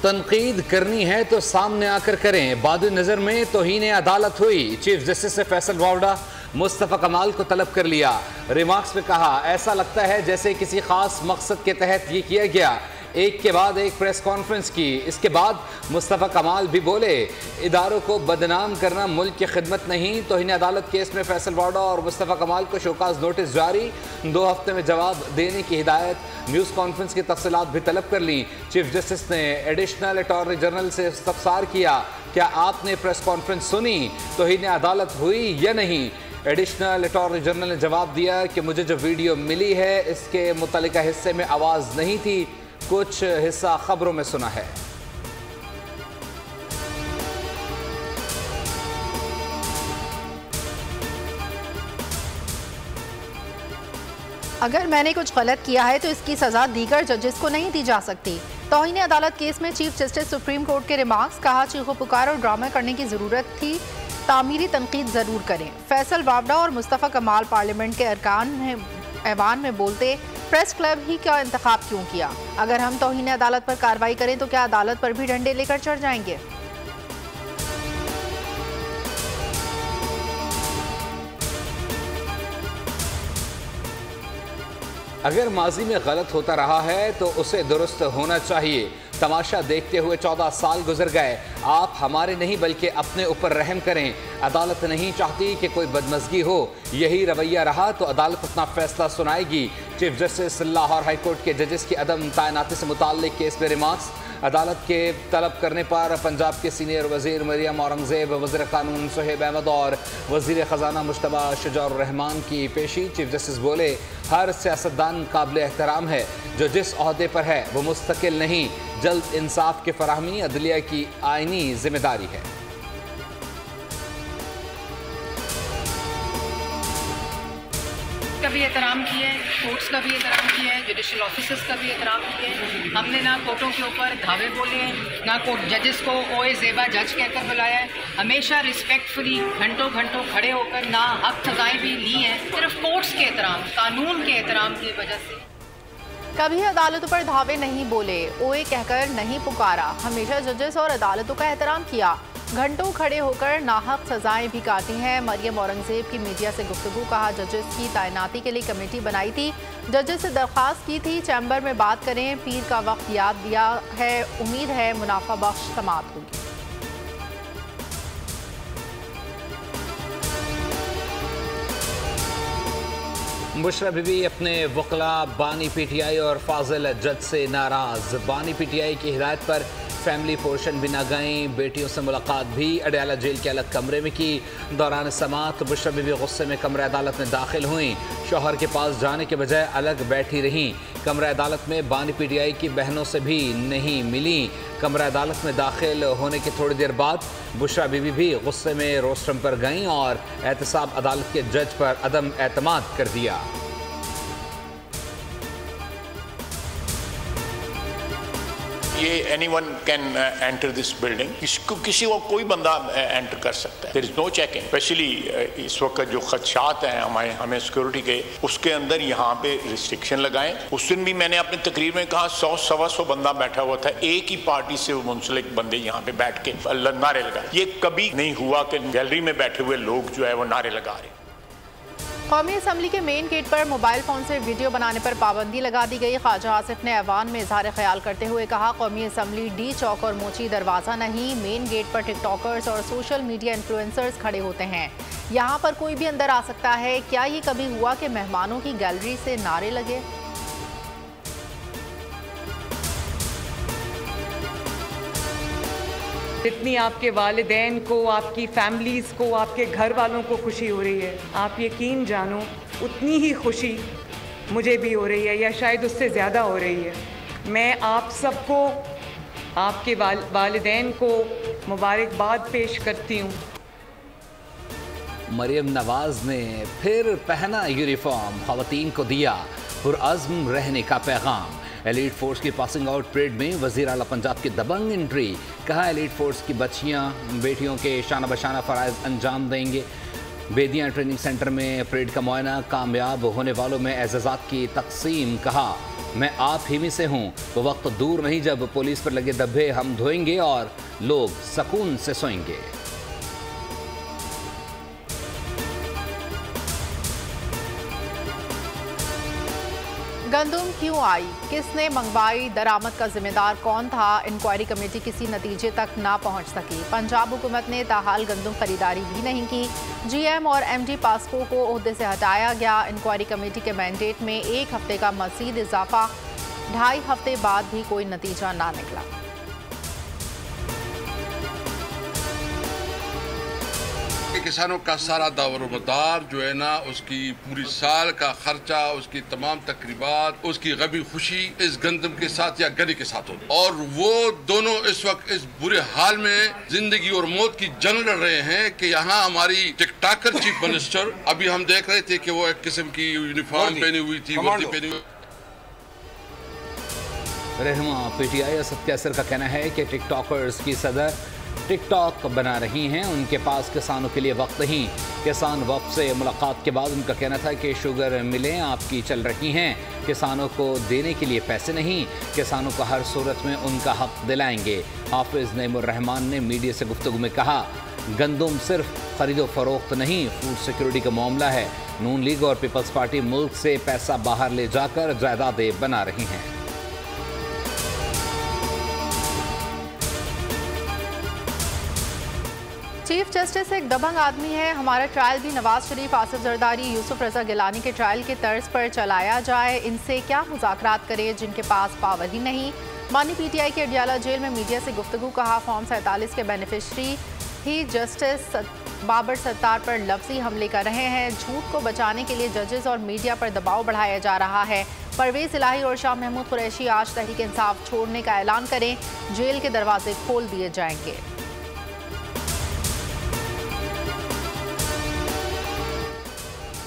तनकीद करनी है तो सामने आकर करें। बाद नज़र में तौहीन अदालत हुई। चीफ जस्टिस ने फैसल वावड़ा मुस्तफ़ा कमाल को तलब कर लिया। रिमार्क्स में कहा, ऐसा लगता है जैसे किसी खास मकसद के तहत ये किया गया। एक के बाद एक प्रेस कॉन्फ्रेंस की। इसके बाद मुस्तफ़ा कमाल भी बोले, इदारों को बदनाम करना मुल्क की खिदमत नहीं। तौहीन अदालत केस में फैसल वावड़ा और मुस्तफ़ा कमाल को शोकाज नोटिस जारी। 2 हफ्ते में जवाब देने की हिदायत। न्यूज़ कॉन्फ्रेंस की तफसीलात भी तलब कर ली। चीफ जस्टिस ने एडिशनल अटॉर्नी जनरल से इस्तफसार किया, क्या आपने प्रेस कॉन्फ्रेंस सुनी? तौहीन अदालत हुई या नहीं? एडिशनल अटॉर्नी जनरल ने जवाब दिया कि मुझे जो वीडियो मिली है इसके मुतल्लिका हिस्से में आवाज़ नहीं थी, कुछ हिस्सा खबरों में सुना है। अगर मैंने कुछ गलत किया है तो इसकी सजा दीगर जजेस को नहीं दी जा सकती। तौहीन अदालत केस में चीफ जस्टिस सुप्रीम कोर्ट के रिमार्क्स। कहा, चीखो पुकार और ड्रामा करने की जरूरत थी, तामीरी तनकीद जरूर करें। फैसल वावड़ा और मुस्तफ़ा कमाल पार्लियामेंट के अरकान ऐवान में बोलते, प्रेस क्लब ही का इंतखाब क्यों किया? अगर हम तौहीन अदालत पर कार्रवाई करें तो क्या अदालत पर भी डंडे लेकर चढ़ जाएंगे? अगर माजी में गलत होता रहा है तो उसे दुरुस्त होना चाहिए। तमाशा देखते हुए 14 साल गुजर गए। आप हमारे नहीं बल्कि अपने ऊपर रहम करें। अदालत नहीं चाहती कि कोई बदमज़गी हो। यही रवैया रहा तो अदालत अपना फैसला सुनाएगी। Chief justice Lahore high court के जजेस की अदम तैनाती से मुताल्लिक केस में रिमार्क्स। अदालत के तलब करने पर पंजाब के सीनियर वजीर मरियम औरंगजेब, वज़ीर कानून सुहेब अहमद और वज़ीर ख़जाना मुश्तबा शुजाउर रहमान की पेशी। चीफ जस्टिस बोले, हर सियासतदान काबिल एहतराम है, जो जिस ओहदे पर है वो मुस्तकिल नहीं। जल्द इंसाफ की फराहमी अदलिया की आइनी जिम्मेदारी है। का भी एहतराम किया है, कोर्ट्स का भी एहतराम किया है, जुडिशल ऑफिसर्स का भी एहतराम किया है। हमने ना कोर्टों के ऊपर धावे बोले हैं, ना कोर्ट जजेस को ओए ज़ेबा जज कहकर बुलाया है। हमेशा रिस्पेक्टफुली घंटों घंटों खड़े होकर ना हक सजाएं भी ली हैं, सिर्फ कोर्ट्स के एहतराम, कानून के एहतराम की वजह से। कभी अदालतों पर धावे नहीं बोले, ओए कहकर नहीं पुकारा। हमेशा जजेस और अदालतों का एहतराम किया। घंटों खड़े होकर नाहक सजाएं भी काटी हैं। मरियम औरंगजेब की मीडिया से गुफ्तगू। कहा, जजेस की तैनाती के लिए कमेटी बनाई थी, जजेस से दरख्वास्त की थी चैम्बर में बात करें। पीर का वक्त याद दिया है, उम्मीद है मुनाफा बख्श समाअत होगी। बुशरा बीबी अपने वकला बानी पीटीआई और फाजिल जज से नाराज। बानी पीटीआई की हिदायत पर फैमिली पोर्शन भी ना गई। बेटियों से मुलाकात भी अडयाला जेल के अलग कमरे में की। दौरान समाअत बुशरा बीबी गुस्से में कमरे अदालत में दाखिल हुई। शौहर के पास जाने के बजाय अलग बैठी रहीं। कमरे अदालत में बानी पीटीआई की बहनों से भी नहीं मिली। कमरा अदालत में दाखिल होने की थोड़ी देर बाद बुशरा बीबी भी गुस्से में रोस्ट्रम पर गईं और एहतसाब अदालत के जज पर अदम एतमाद कर दिया। ये anyone can enter this building, किसी को कोई बंदा एंटर कर सकता है। there is no checking, specially इस वक्त जो खदशात हैं हमें सिक्योरिटी के, उसके अंदर यहाँ पे रिस्ट्रिक्शन लगाएं। उस दिन भी मैंने अपनी तकरीर में कहा 100-125 बंदा बैठा हुआ था, एक ही पार्टी से वो मुंसलिक बंदे यहाँ पे बैठ के नारे लगाए। ये कभी नहीं हुआ कि गैलरी में बैठे हुए लोग जो है वो नारे लगा रहे। कौमी असम्बली के मेन गेट पर मोबाइल फ़ोन से वीडियो बनाने पर पाबंदी लगा दी गई। ख्वाजा आसिफ ने ऐवान में इजहार ख्याल करते हुए कहा, कौमी असम्बली डी चौक और मोची दरवाज़ा नहीं, मेन गेट पर टिकटॉकर्स और सोशल मीडिया इन्फ्लुएंसर्स खड़े होते हैं, यहाँ पर कोई भी अंदर आ सकता है। क्या ये कभी हुआ कि मेहमानों की गैलरी से नारे लगे? जितनी आपके वालिदैन को, आपकी फैमिलीज़ को, आपके घर वालों को खुशी हो रही है, आप यकीन जानो उतनी ही खुशी मुझे भी हो रही है, या शायद उससे ज़्यादा हो रही है। मैं आप सबको, आपके वालिदैन को मुबारकबाद पेश करती हूँ। मरियम नवाज ने फिर पहना यूनिफॉर्म, ख़वातीन को दिया पुरअज़्म रहने का पैगाम। एलीट फोर्स की पासिंग आउट परेड में वज़ीर आला पंजाब की दबंग एंट्री। कहा, एलीट फोर्स की बच्चियां बेटियों के शाना बशाना फ़राइज़ अंजाम देंगे। बेदियां ट्रेनिंग सेंटर में परेड का मुआयना, कामयाब होने वालों में एजाज़ात की तकसीम। कहा, मैं आप ही में से हूँ, वो वक्त दूर नहीं जब पुलिस पर लगे धब्बे हम धोएंगे और लोग सुकून से सोएंगे। गंदुम क्यों आई, किसने मंगवाई, दरामद का जिम्मेदार कौन था, इंक्वायरी कमेटी किसी नतीजे तक ना पहुंच सकी। पंजाब हुकूमत ने ताहाल गंदुम खरीदारी भी नहीं की। जीएम और एमडी पास्को को ओहदे से हटाया गया। इंक्वायरी कमेटी के मैंडेट में 1 हफ्ते का मजीद इजाफा, 2.5 हफ्ते बाद भी कोई नतीजा ना निकला। किसानों का सारा दावरोमदार जो है ना, उसकी पूरी साल का खर्चा, उसकी तमाम तकरीबात, उसकी गमी खुशी इस गंदम के साथ या गनी के साथ होती, और वो दोनों इस वक्त इस बुरे हाल में जिंदगी और मौत की जंग लड़ रहे हैं कि यहाँ हमारी टिकटाकर चीफ मिनिस्टर, अभी हम देख रहे थे कि वो एक किस्म की यूनिफॉर्म पहनी हुई थी, वर्दी पहनी हुई। रहनुमा पीटीआई असद कैसर का कहना है कि टिकटॉकर्स की सदर टिकटॉक बना रही हैं, उनके पास किसानों के लिए वक्त नहीं। किसान वक्त से मुलाकात के बाद उनका कहना था कि शुगर मिलें आपकी चल रही हैं, किसानों को देने के लिए पैसे नहीं, किसानों को हर सूरत में उनका हक दिलाएंगे। हाफिज नईमुर रहमान ने मीडिया से गुफ्तगू में कहा, गंदुम सिर्फ खरीदो फरोख्त नहीं, फूड सिक्योरिटी का मामला है। नून लीग और पीपल्स पार्टी मुल्क से पैसा बाहर ले जाकर जायदादें बना रही हैं। चीफ जस्टिस एक दबंग आदमी है, हमारा ट्रायल भी नवाज शरीफ, आसिफ जरदारी, यूसुफ रजा गिलानी के ट्रायल के तर्ज पर चलाया जाए। इनसे क्या मुज़ाकरात करें जिनके पास पावर ही नहीं। मानी पीटीआई के अडियाला जेल में मीडिया से गुफ्तगू। कहा, फॉर्म 47 के बेनिफिशरी ही जस्टिस बाबर सत्तार पर लफ्जी हमले कर रहे हैं। झूठ को बचाने के लिए जजेस और मीडिया पर दबाव बढ़ाया जा रहा है। परवेज इलाही और शाह महमूद कुरैशी आज तहरीक इंसाफ छोड़ने का ऐलान करें, जेल के दरवाजे खोल दिए जाएंगे।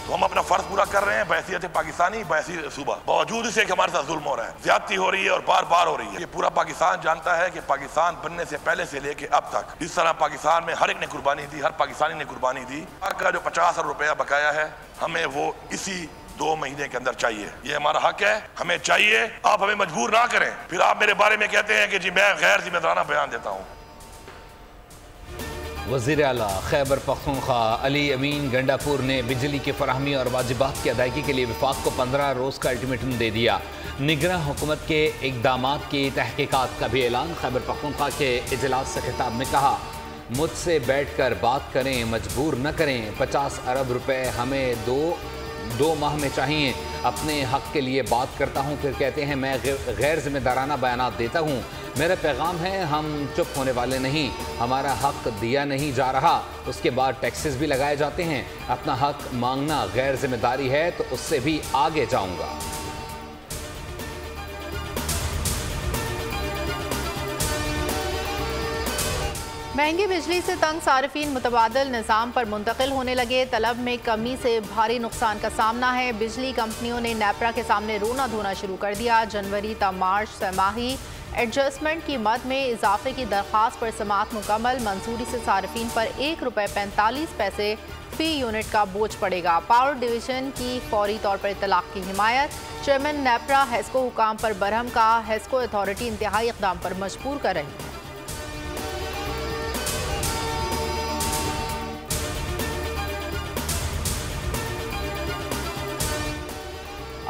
तो हम अपना फर्ज पूरा कर रहे हैं बहसीयत पाकिस्तानी, बहसीयत सूबा, बावजूद इसे कि हमारे साथ जुल्म हो रहा है, ज्यादती हो रही है और बार बार हो रही है। ये पूरा पाकिस्तान जानता है कि पाकिस्तान बनने से पहले से लेके अब तक जिस तरह पाकिस्तान में हर एक ने कुर्बानी दी, हर पाकिस्तानी ने कुर्बानी दी। का जो 50 अरब रुपया बकाया है, हमें वो इसी 2 महीने के अंदर चाहिए। ये हमारा हक है, हमें चाहिए। आप हमें मजबूर ना करें। फिर आप मेरे बारे में कहते हैं कि जी मैं गैर जिम्मेदाराना बयान देता हूँ। वज़ीर आला खैबर पख्तूनख्वा अली अमीन गंडापुर ने बिजली की फराहमी और वाजिबात की अदायगी के लिए विफाक को 15 रोज़ का अल्टीमेटम दे दिया। निगरां हुकूमत के इक़दामात की तहकीकात का भी ऐलान। खैबर पख्तूनख्वा के इजलास से खिताब में कहा, मुझसे बैठ कर बात करें, मजबूर न करें। 50 अरब रुपए हमें दो माह में चाहिए। अपने हक के लिए बात करता हूँ, फिर कहते हैं मैं गैर जिम्मेदाराना बयानात देता हूँ। मेरा पैगाम है, हम चुप होने वाले नहीं। हमारा हक दिया नहीं जा रहा, उसके बाद टैक्सेस भी लगाए जाते हैं। अपना हक मांगना गैर जिम्मेदारी है तो उससे भी आगे जाऊंगा। महंगी बिजली से तंग सार्फिन मुतबादल निज़ाम पर मुंतकिल होने लगे। तलब में कमी से भारी नुकसान का सामना है। बिजली कंपनियों ने नेपरा के सामने रोना धोना शुरू कर दिया। जनवरी ता मार्च छमाही एडजस्टमेंट की मद में इजाफे की दरख्वास्त पर समाअत मुकम्मल। मंजूरी से सार्फिन पर ₹1.45 फी यूनिट का बोझ पड़ेगा। पावर डिवीजन की फौरी तौर पर इतलाक की हिमायत। चेयरमैन नेपरा हेस्को हुकाम पर बरहम का। हेस्को अथॉरिटी इंतहाई इक़दाम पर मजबूर कर रही है।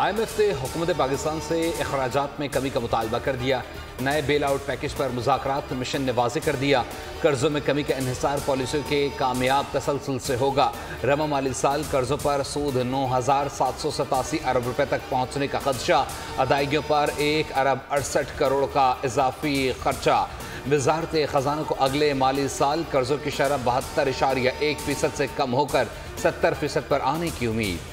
IMF ने हुकूमत पाकिस्तान से अखराजात में कमी का मुतालबा कर दिया। नए बेल आउट पैकेज पर मुज़ाकरात मिशन ने वाज़े कर दिया। कर्ज़ों में कमी का इन्हिसार पॉलिसियों के कामयाब तसलसल से होगा। रवा माली साल कर्ज़ों पर सूद 9,787 अरब रुपए तक पहुँचने का खदशा। अदायगियों पर 1,68 करोड़ का इजाफी खर्चा। वज़ारत ख़जाना को अगले माली साल कर्ज़ों की शरह 72.1% से कम होकर 70% पर आने की उम्मीद।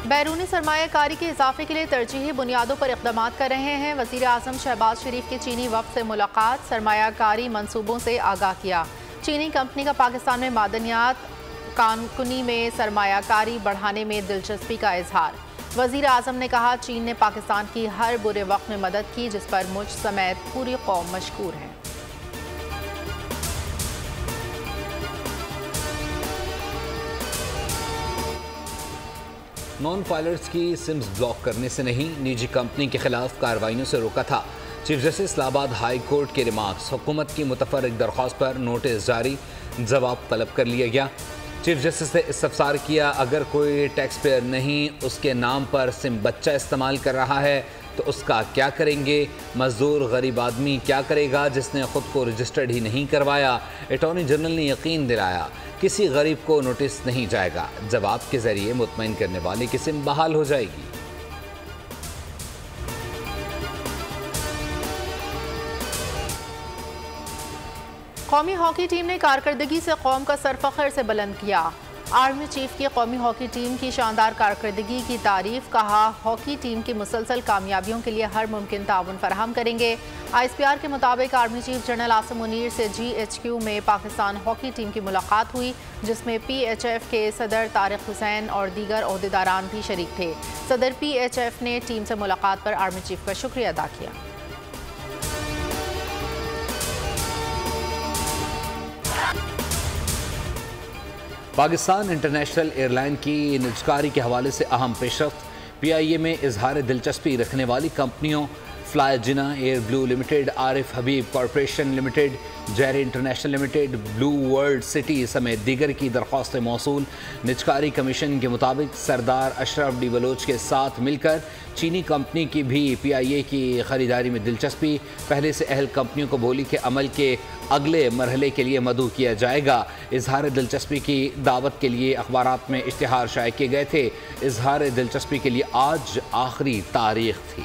बैरूनी सरमायाकारी के इजाफे के लिए तरजीही बुनियादों पर इक़दाम कर रहे हैं। वज़ीर आज़म शहबाज शरीफ की चीनी वफ़द से मुलाकात। सरमायाकारी मंसूबों से आगाह किया। चीनी कंपनी का पाकिस्तान में मादनियात कानकुनी में सरमायाकारी बढ़ाने में दिलचस्पी का इजहार। वजीर आजम ने कहा, चीन ने पाकिस्तान की हर बुरे वक्त में मदद की, जिस पर मुझ समेत पूरी कौम मशकूर है। नॉन फाइलर्स की सिम्स ब्लॉक करने से नहीं, निजी कंपनी के खिलाफ कार्रवाइयों से रोका था। Chief justice Islamabad high court के रिमार्क्स, हुकूमत की मुतफर्रिक दरख्वास्त पर नोटिस जारी, जवाब तलब कर लिया गया। चीफ जस्टिस ने इस्तफसार किया, अगर कोई टैक्स पेयर नहीं उसके नाम पर सिम बच्चा इस्तेमाल कर रहा है तो उसका क्या करेंगे? मजदूर गरीब आदमी क्या करेगा जिसने ख़ुद को रजिस्टर्ड ही नहीं करवाया? अटॉर्नी जनरल ने यकीन दिलाया, किसी गरीब को नोटिस नहीं जाएगा, जवाब के जरिए मुतमईन करने वाले की सिम बहाल हो जाएगी। कौमी हॉकी टीम ने कारकर्दगी से कौम का सर फख्र से बुलंद किया। आर्मी चीफ की कौमी हॉकी टीम की शानदार कारकर्दगी की तारीफ, कहा हॉकी टीम की मुसलसल कामयाबियों के लिए हर मुमकिन ताउन फराहम करेंगे। ISPR के मुताबिक army chief general Asim Munir से GHQ में पाकिस्तान हॉकी टीम की मुलाकात हुई, जिसमें PHF के सदर तारिक हुसैन और दीगर ओहदेदारान भी शरीक थे। सदर PHF ने टीम से मुलाकात पर आर्मी चीफ का शुक्रिया अदा किया। पाकिस्तान इंटरनेशनल एयरलाइन की निजकारी के हवाले से अहम पेशरफ्त। PIA में इजहार दिलचस्पी रखने वाली कंपनियों fly Jinnah air blue limited, Arif Habib corporation limited, Zair international limited, blue world city समेत दीगर की दरख्वास्तें मौसूल। निजकारी कमीशन के मुताबिक सरदार अशरफ डी बलोच के साथ मिलकर चीनी कंपनी की भी PIA की ख़रीदारी में दिलचस्पी। पहले से अहल कंपनियों को बोली के अमल के अगले मरहले के लिए मदऊ किया जाएगा। इजहार दिलचस्पी की दावत के लिए अखबारात में इश्तिहार शाये किए गए थे। इजहार दिलचस्पी के लिए आज आखिरी तारीख थी।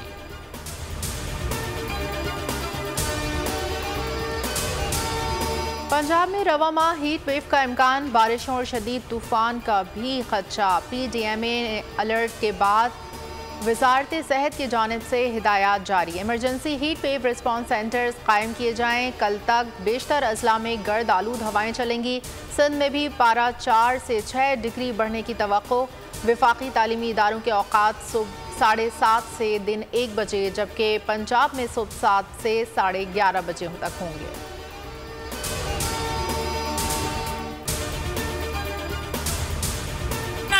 पंजाब में रवा माह हीट वेव का इम्कान, बारिशों और शदीद तूफान का भी खदशा। PDMA अलर्ट के बाद वजारत सेहत की जानिब से हिदायत जारी। Emergency heat wave response centres कायम किए जाएँ। कल तक बेशतर अजला में गर्द आलूद हवाएं चलेंगी। सिंध में भी पारा 4 से 6 डिग्री बढ़ने की तवक्को। वफाकी तालीमी इदारों के औकात सुबह 7:30 से दिन 1 बजे, जबकि पंजाब में सुबह 7 से 11:30 बजे तक होंगे।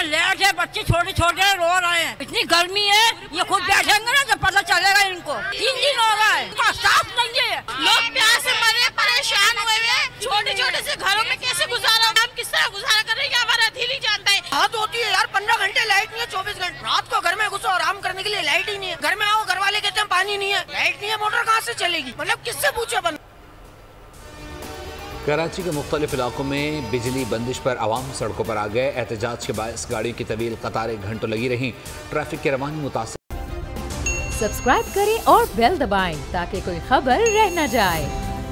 लेट है, बच्चे छोटे छोटे रो रहे हैं, इतनी गर्मी है, ये खुद बैठेंगे ना जब पता चलेगा इनको। 3 दिन हो रहा है, साफ नहीं है, लोग प्यास से मरे, परेशान हुए हैं। छोटे छोटे से घरों में कैसे गुजारा, हम किस तरह गुजारा करेंगे, हमारा दिल ही जानता है। हाथ होती है यार, 15 घंटे लाइट नहीं है, 24 घंटे रात को घर में घुसो आराम करने के लिए लाइट ही नहीं है। घर में आओ, घर वाले कहते हैं पानी नहीं है, लाइट नहीं है, मोटर कहाँ से चलेगी, मतलब किससे पूछे बन। कराची के मुख्तलिफ इलाकों में बिजली बंदिश पर आवाम सड़कों पर आ गए। एहतजाज के बायस गाड़ियों की तवील कतारें घंटों लगी रहीं। ट्रैफिक की रवानी मुतासिर। सब्सक्राइब करें और बेल दबाएं ताकि कोई खबर रह न जाए।